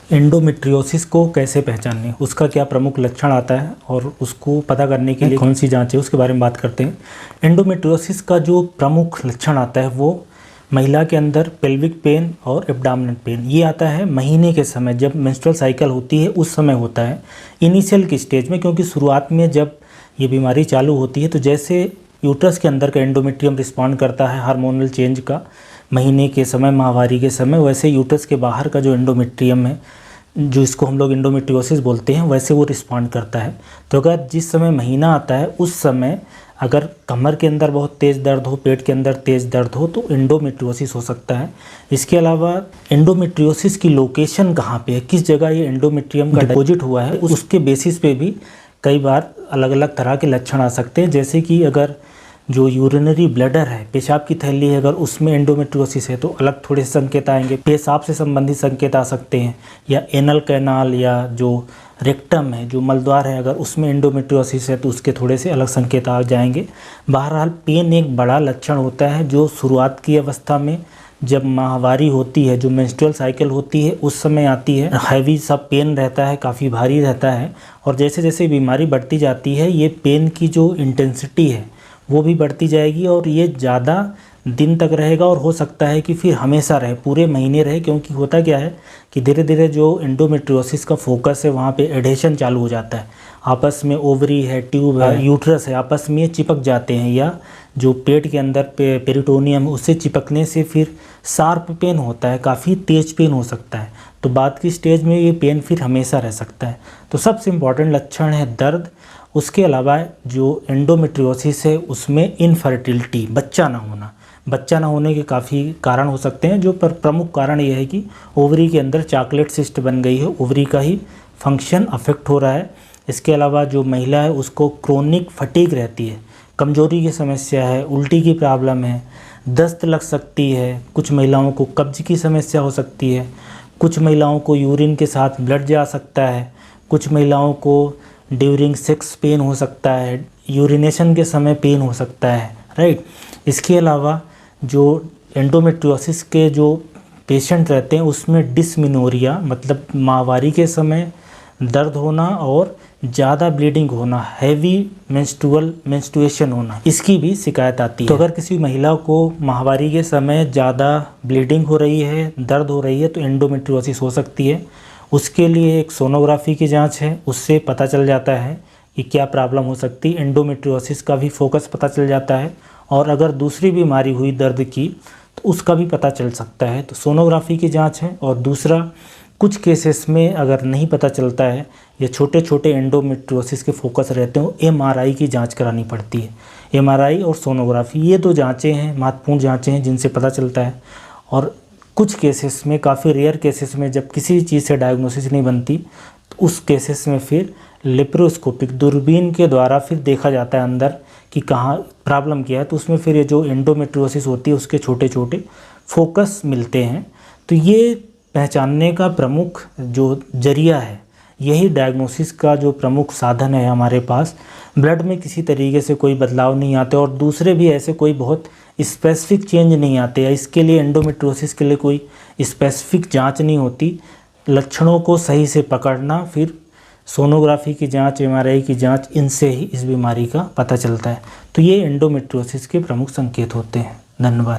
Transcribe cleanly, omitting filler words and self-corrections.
Endometriosis को कैसे पहचानें, उसका क्या प्रमुख लक्षण आता है और उसको पता करने के लिए कौन सी जांच है, उसके बारे में बात करते हैं। एंडोमेट्रियोसिस का जो प्रमुख लक्षण आता है वो महिला के अंदर पेल्विक पेन और एब्डोमिनल पेन, ये आता है महीने के समय, जब मेंस्ट्रुअल साइकिल होती है उस समय होता है इनिशियल की स्टेज में। क्योंकि शुरुआत में जब ये बीमारी चालू होती है तो जैसे यूट्रस के अंदर का एंडोमेट्रियम रिस्पॉन्ड करता है हार्मोनल चेंज का महीने के समय, माहवारी के समय, वैसे यूट्रस के बाहर का जो एंडोमेट्रियम है, जो इसको हम लोग एंडोमेट्रियोसिस बोलते हैं, वैसे वो रिस्पॉन्ड करता है। तो अगर जिस समय महीना आता है उस समय अगर कमर के अंदर बहुत तेज़ दर्द हो, पेट के अंदर तेज़ दर्द हो, तो एंडोमेट्रियोसिस हो सकता है। इसके अलावा एंडोमेट्रियोसिस की लोकेशन कहाँ पे है, किस जगह ये एंडोमेट्रियम का डिपॉजिट हुआ है, उसके बेसिस पे भी कई बार अलग अलग तरह के लक्षण आ सकते हैं। जैसे कि अगर जो यूरिनरी ब्लैडर है, पेशाब की थैली है, अगर उसमें एंडोमेट्रियोसिस है तो अलग थोड़े से संकेत आएंगे। पेशाब से संबंधित संकेत आ सकते हैं, या एनल कैनाल या जो रेक्टम है, जो मलद्वार है, अगर उसमें एंडोमेट्रियोसिस है तो उसके थोड़े से अलग संकेत आ जाएंगे। बहरहाल पेन एक बड़ा लक्षण होता है जो शुरुआत की अवस्था में जब माहवारी होती है, जो मेंस्ट्रुअल साइकिल होती है उस समय आती है। हैवी सा पेन रहता है, काफ़ी भारी रहता है, और जैसे जैसे बीमारी बढ़ती जाती है ये पेन की जो इंटेंसिटी है वो भी बढ़ती जाएगी और ये ज़्यादा दिन तक रहेगा, और हो सकता है कि फिर हमेशा रहे, पूरे महीने रहे। क्योंकि होता क्या है कि धीरे धीरे जो एंडोमेट्रियोसिस का फोकस है वहाँ पे एडेशन चालू हो जाता है, आपस में ओवरी है, ट्यूब है, यूट्रस है, आपस में चिपक जाते हैं, या जो पेट के अंदर पेरिटोनियम है उससे चिपकने से फिर शार्प पेन होता है, काफ़ी तेज पेन हो सकता है। तो बाद की स्टेज में ये पेन फिर हमेशा रह सकता है। तो सबसे इम्पॉर्टेंट लक्षण है दर्द। उसके अलावा जो एंडोमेट्रियोसिस है उसमें इनफर्टिलिटी, बच्चा ना होने के काफ़ी कारण हो सकते हैं, जो पर प्रमुख कारण ये है कि ओवरी के अंदर चॉकलेट सिस्ट बन गई है, ओवरी का ही फंक्शन अफेक्ट हो रहा है। इसके अलावा जो महिला है उसको क्रोनिक फटीग रहती है, कमजोरी की समस्या है, उल्टी की प्रॉब्लम है, दस्त लग सकती है, कुछ महिलाओं को कब्ज की समस्या हो सकती है, कुछ महिलाओं को यूरिन के साथ ब्लड जा सकता है, कुछ महिलाओं को ड्यूरिंग सेक्स पेन हो सकता है, यूरिनेशन के समय पेन हो सकता है, राइट। इसके अलावा जो एंडोमेट्रियोसिस के जो पेशेंट रहते हैं उसमें डिस्मेनोरिया, मतलब माहवारी के समय दर्द होना और ज़्यादा ब्लीडिंग होना, हैवी मेंस्ट्रुएशन होना, इसकी भी शिकायत आती है। तो अगर किसी महिला को माहवारी के समय ज़्यादा ब्लीडिंग हो रही है, दर्द हो रही है, तो एंडोमेट्रियोसिस हो सकती है। उसके लिए एक सोनोग्राफी की जांच है, उससे पता चल जाता है कि क्या प्रॉब्लम हो सकती है। एंडोमेट्रियोसिस का भी फोकस पता चल जाता है, और अगर दूसरी बीमारी हुई दर्द की तो उसका भी पता चल सकता है। तो सोनोग्राफी की जांच है। और दूसरा, कुछ केसेस में अगर नहीं पता चलता है या छोटे छोटे एंडोमेट्रियोसिस के फोकस रहते हो, एमआरआई की जांच करानी पड़ती है। एमआरआई और सोनोग्राफी, ये दो जांचें हैं, महत्वपूर्ण जांचें हैं जिनसे पता चलता है। और कुछ केसेस में, काफ़ी रेयर केसेस में, जब किसी चीज़ से डायग्नोसिस नहीं बनती तो उस केसेस में फिर लेप्रोस्कोपिक दूरबीन के द्वारा फिर देखा जाता है अंदर कि कहाँ प्रॉब्लम क्या है। तो उसमें फिर ये जो एंडोमेट्रियोसिस होती है उसके छोटे छोटे फोकस मिलते हैं। तो ये पहचानने का प्रमुख जो जरिया है, यही डायग्नोसिस का जो प्रमुख साधन है हमारे पास। ब्लड में किसी तरीके से कोई बदलाव नहीं आते, और दूसरे भी ऐसे कोई बहुत स्पेसिफिक चेंज नहीं आते, या इसके लिए एंडोमेट्रियोसिस के लिए कोई स्पेसिफिक जांच नहीं होती। लक्षणों को सही से पकड़ना, फिर सोनोग्राफी की जांच, एमआरआई की जांच, इनसे ही इस बीमारी का पता चलता है। तो ये एंडोमेट्रियोसिस के प्रमुख संकेत होते हैं। धन्यवाद।